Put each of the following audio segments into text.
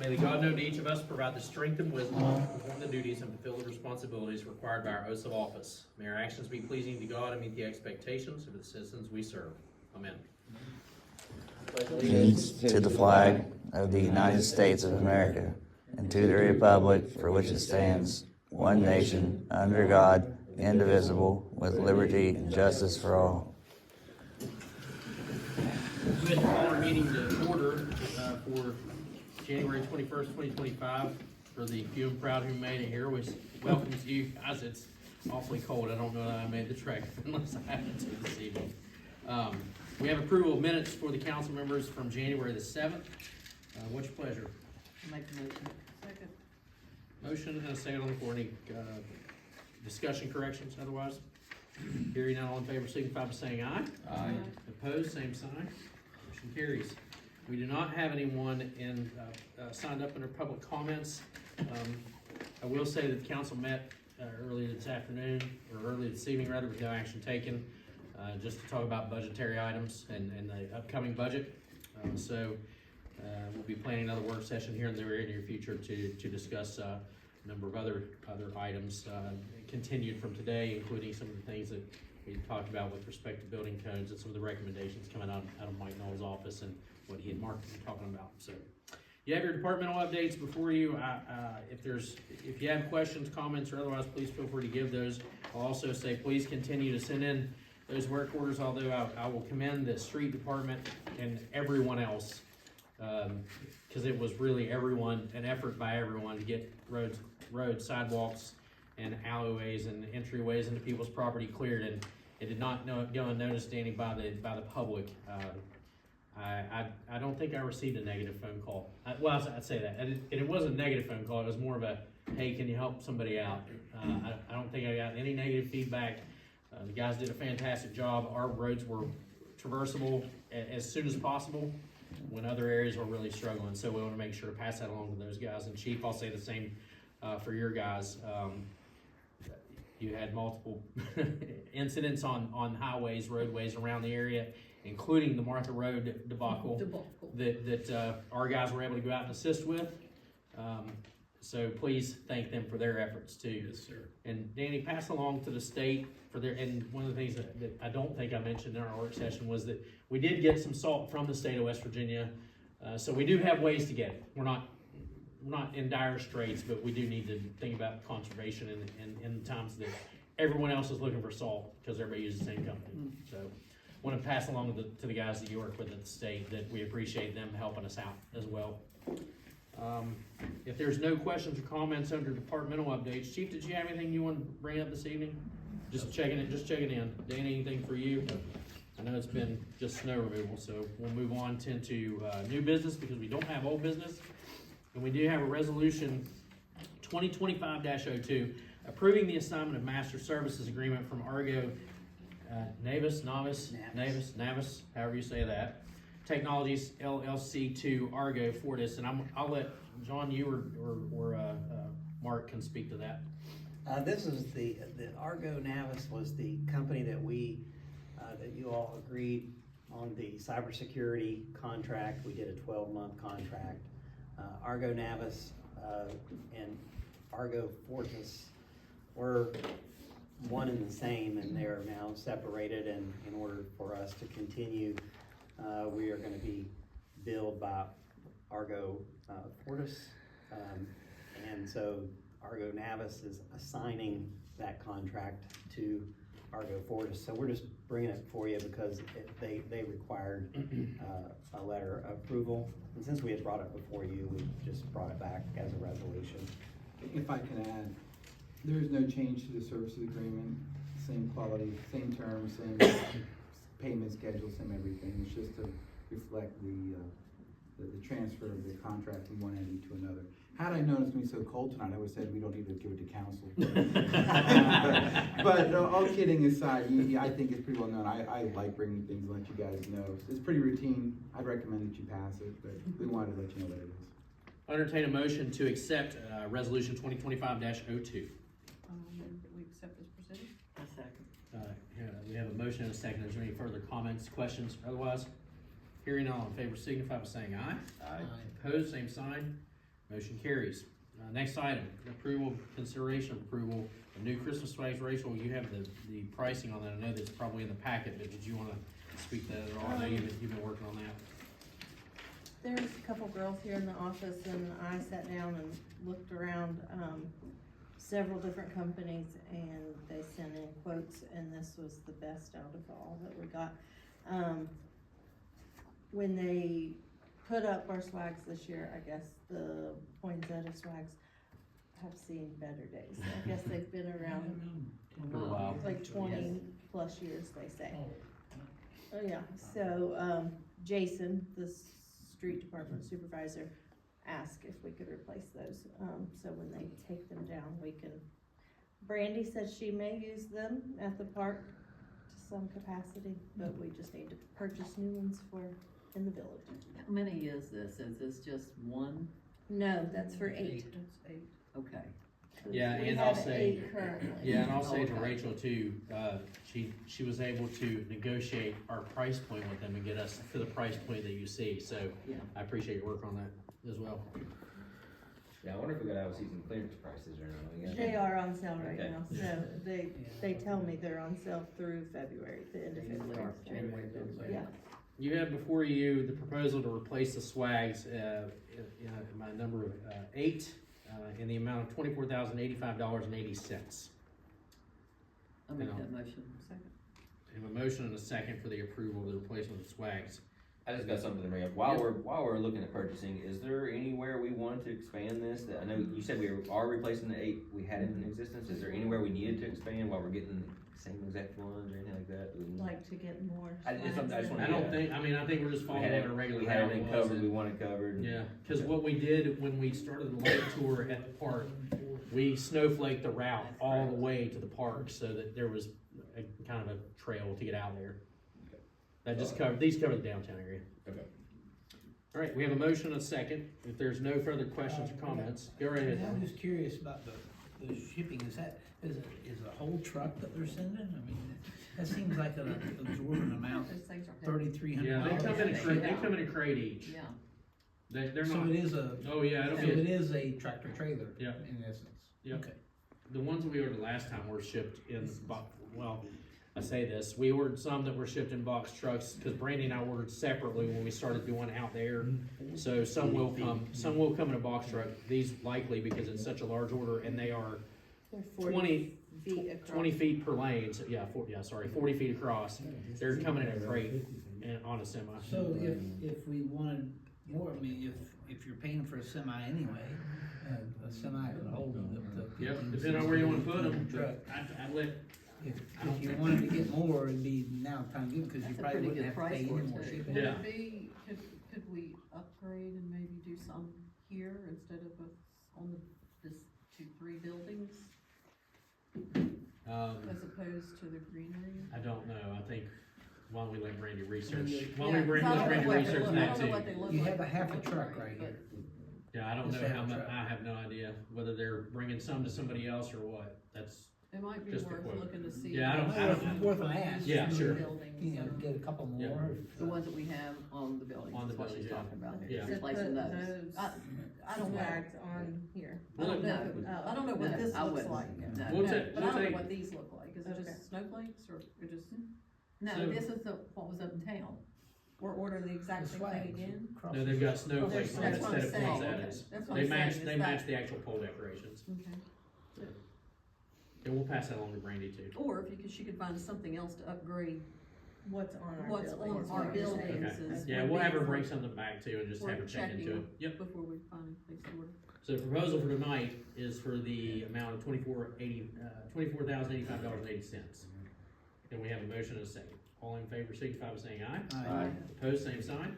May the God known to each of us provide the strength and wisdom to perform the duties and fulfill the responsibilities required by our oaths of office. May our actions be pleasing to God and meet the expectations of the citizens we serve. Amen. Allegiance to the flag of the United States of America and to the republic for which it stands, one nation, under God, indivisible, with liberty and justice for all. We had to call our meeting to order for January 21st, 2025. For the few and proud who made it here, we welcome you guys. It's awfully cold. I don't know that I made the trek unless I had to this evening. We have approval of minutes for the council members from January the 7th. What's your pleasure? Make the motion. Second. Motion and a second on the floor. Any discussion, corrections otherwise? Hearing none, all in favor signify by saying aye. Aye. Opposed, same sign. Motion carries. We do not have anyone signed up under public comments. I will say that the council met earlier this afternoon, or early this evening rather, with no action taken, just to talk about budgetary items and the upcoming budget. We'll be planning another work session here in the very near future to discuss a number of other items continued from today, including some of the things that we talked about with respect to building codes and some of the recommendations coming out of Mike Knoll's office and what he and Mark were talking about. So you have your departmental updates before you. If you have questions, comments, or otherwise, please feel free to give those. I'll also say please continue to send in those work orders, although I will commend the street department and everyone else, because it was really an effort by everyone to get roads, sidewalks, and alleyways and entryways into people's property cleared, and it did not go unnoticed, Danny, by the public. I don't think I received a negative phone call. I'd say that. It wasn't a negative phone call. It was more of a, hey, can you help somebody out? I don't think I got any negative feedback. The guys did a fantastic job. Our roads were traversable as soon as possible when other areas were really struggling. So we want to make sure to pass that along to those guys. And Chief, I'll say the same for your guys. You had multiple incidents on highways, roadways around the area, including the Martha Road debacle. that our guys were able to go out and assist with. So please thank them for their efforts too. Yes, sir. And Danny, pass along to the state for their, and one of the things that I don't think I mentioned in our work session was that we did get some salt from the state of West Virginia. So we do have ways to get it. We're not in dire straits, but we do need to think about conservation in times that everyone else is looking for salt because everybody uses the same company. So I want to pass along to the guys that you work with at the state that we appreciate them helping us out as well. If there's no questions or comments under departmental updates, Chief, did you have anything you want to bring up this evening? Just checking in. Danny, anything for you? I know it's been just snow removal, so we'll move on to new business because we don't have old business. And we do have a resolution 2025-02 approving the assignment of master services agreement from Argo Navis, however you say that, Technologies LLC to Argo Fortis. And I'll let John, you or Mark can speak to that. This is the Argo Navis was the company that that you all agreed on the cybersecurity contract. We did a 12-month contract. Argo Navis and Argo Fortis were one and the same, and they're now separated. And in order for us to continue, we are going to be billed by Argo Fortis, and so Argo Navis is assigning that contract to Argo Fortis. So we're just bringing it for you because they required a letter of approval, and since we had brought it before you, we just brought it back as a resolution. If I can add, there is no change to the services agreement, same quality, same terms, same payment schedule, same everything. It's just to reflect the transfer of the contract from one entity to another. Had I known it's going to be so cold tonight, I would have said we don't need to give it to council. But all kidding aside, I think it's pretty well known. I like bringing things to let you guys know. It's pretty routine. I'd recommend that you pass it, but we wanted to let you know that it is. I entertain a motion to accept resolution 2025-02. We accept as presented. A second. We have a motion and a second. Is there any further comments, questions, or otherwise? Hearing all in favor signify by saying aye. Aye. Opposed, same sign. Motion carries. Next item, approval, consideration of approval of new Christmas swags. Rachel, you have the pricing on that. I know that's probably in the packet, but did you wanna speak to that at all? I know you've been working on that. There's a couple girls here in the office and I sat down and looked around, several different companies and they sent in quotes and this was the best out of all that we got. When they put up our swags this year, I guess the poinsettia swags have seen better days. I guess they've been around For a while. like 20 plus years, they say. Oh, yeah, so, Jason, the street department supervisor, asked if we could replace those, so when they take them down, we can. Brandy said she may use them at the park to some capacity, but we just need to purchase new ones in the village. How many is this? Is this just one? No, that's for 8. That's 8. Okay. Yeah, We and have I'll say- 8 currently. Yeah, and I'll say to Okay. Rachel too, she was able to negotiate our price point with them and get us to the price point that you see, so Yeah. I appreciate your work on that as well. Yeah, I wonder if we could have season clearance prices or not. They are on sale right Okay. now, so they tell me they're on sale through February, the end of February. Yeah. You have before you the proposal to replace the swags, my number of 8, in the amount of $24,085.80. I'll make No. that motion. Second. I have a motion and a second for the approval of the replacement of swags. I just got something to bring up. While we're looking at purchasing, is there anywhere we wanted to expand this? That I know you said we are replacing the 8 we had in existence. Is there anywhere we needed to expand while we're getting the same exact ones or anything like that? Like to get more. I just swags wanna- I don't think, I think we're just We following had what our regular we had route everything was. covered. We wanted covered. Yeah, cause what we did when we started the light tour at the park, we snowflaked the route all the way to the park so that there was a kind of a trail to get out there. That just covered, these cover the downtown area. Okay. All right, we have a motion and a second. If there's no further questions or comments, go right ahead. I'm just curious about the shipping, is a whole truck that they're sending? I mean, that seems like an absorbent amount, Those things are heavy. $3,300. Yeah, they come in a crate each. Yeah. They're So not, it is a, oh yeah, it'll so be, it is a tractor trailer Yeah. in essence? Yeah. Okay. the ones that we ordered last time were shipped in, well, I say this, we ordered some that were shipped in box trucks, cause Brandy and I ordered separately when we started doing out there. So some will come in a box truck, these likely because it's such a large order and they are They're 40 20 feet across. 20 feet per lane, so yeah, 40 feet across. They're coming in a crate and on a semi. So if we wanted more, I mean, if you're paying for a semi anyway, a semi can hold them up to. Yep, 15, depending on where you wanna put 16 them, truck. I'd let, If you wanted to get more, it'd be now time good, cause you That's a probably pretty wouldn't good have to pay price any for more it, too. shipping. Would Yeah. it be, could we upgrade and maybe do some here instead of on this 2-3 buildings as opposed to the greenery? I don't know, I think, why don't we let Brandy research, Yeah, why don't we bring, I let don't know Brandy what they research look- that I don't know too. what they look You like. have a half a They look truck great, right but- here. Yeah, I don't Just know have how a much, truck. I have no idea whether they're bringing some to somebody else or what, that's, It might be Just a worth quote. looking to see. Yeah, I don't- It's worth an ask. Yeah, sure. Buildings, You know, get a couple Yeah. more. The ones that we have on the building, On the is what building, she's yeah. talking about. Yeah. To Replacing put those. I don't know. Swags on here. I don't know, No. I don't know what No, this I looks wouldn't. like. No. No, We'll but I we'll don't know take- what these look like, is it Okay. just snowflakes or just, No, So- this is what was up in town. we're ordering the exact The same flags thing again? across no, the they've got street. snowflakes on it That's what I'm instead of saying, poinsettias. okay. That's what They I'm match, saying, they is match that- the actual pole decorations, Okay. and we'll pass that along to Brandy too. Or if she could find something else to upgrade What's on our what's buildings. on our what you're saying. buildings Okay. is. Yeah, would we'll be have her for- bring something back too and just for have her check into it. checking Yep. Before we finally place the order. So the proposal for tonight is for the amount of $24,085.80. And we have a motion and a second. All in favor, signify by saying aye. Aye. Opposed, same sign.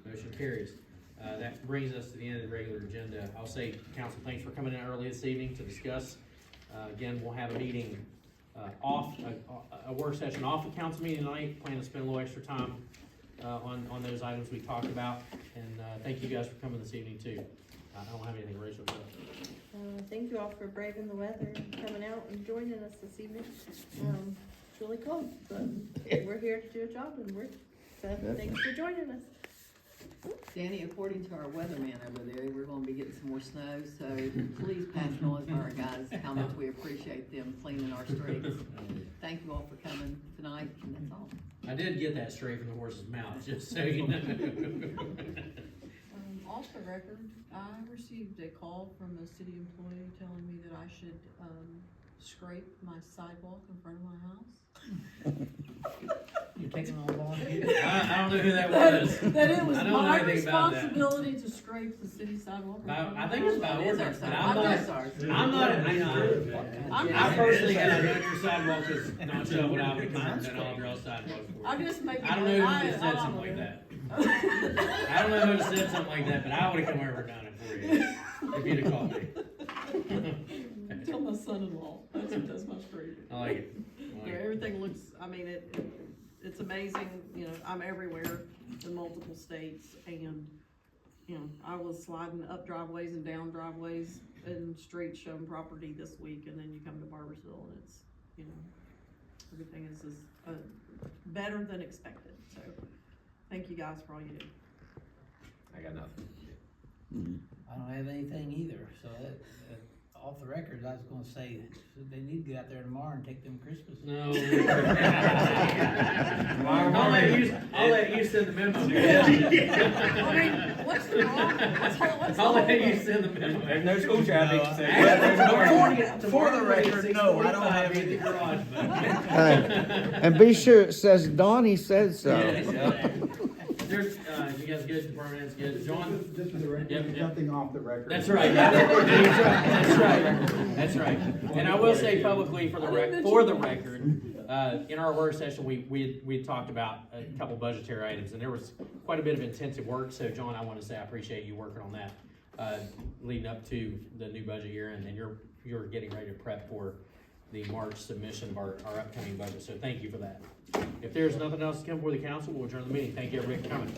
Motion carries. That brings us to the end of the regular agenda. I'll say, council, thanks for coming in early this evening to discuss. Again, we'll have a meeting, a work session off the council meeting tonight. Plan to spend a little extra time, on those items we talked about. And, thank you guys for coming this evening too. I don't have anything, Rachel. Thank you all for braving the weather and coming out and joining us this evening. It's really cold, but we're here to do a job and so thanks for joining us. Danny, according to our weatherman over there, we're gonna be getting some more snow, so please pass it on to our guys, how much we appreciate them cleaning our streets. Thank you all for coming tonight, and that's all. I did get that straight from the horse's mouth, just so you know. Off the record, I received a call from a city employee telling me that I should, scrape my sidewalk in front of my house. You're taking all volunteers? I don't know who that was. That it was I don't know my anything about that. responsibility to scrape the city sidewalk. in front of I my think it's house. about It is our ordinance, but sidewalk. I'm That's not, ours. I'm not, I personally have done your sidewalk is not shoveled out with mine, and I'll draw sidewalks for you. I'm just making. I don't know who just said something like that. I don't know who just said something like that, but I would've come over and done it for you, if you'd have called me. Tell my son-in-law, that's who does my scraping. I like it. I like Yeah, it. everything looks, I mean, it's amazing, you know, I'm everywhere in multiple states, and, you know, I was sliding up driveways and down driveways and streets showing property this week, and then you come to Barboursville, and it's, you know, everything is better than expected, so, thank you guys for all you do. I got nothing. I don't have anything either, so that, off the record, I was gonna say, they need to get out there tomorrow and take them Christmas. No. I'll let you send the memo. I mean, what's the problem? What's the I'll let whole- you send the memo. There's no school traffic. so- For the record, no, I don't have any. any. And be sure it says Donnie said so. There's, you guys good, department heads good, John? Just for the record, Yep, you're yep. jumping off the record. That's right, that's right, that's right. And I will say publicly for the record, in our work session, we talked about a couple budgetary items, and there was quite a bit of intensive work, so John, I want to say I appreciate you working on that, leading up to the new budget year, and you're getting ready to prep for the March submission of our upcoming budget, so thank you for that. If there's nothing else to come before the council, we'll adjourn the meeting. Thank you everybody for coming.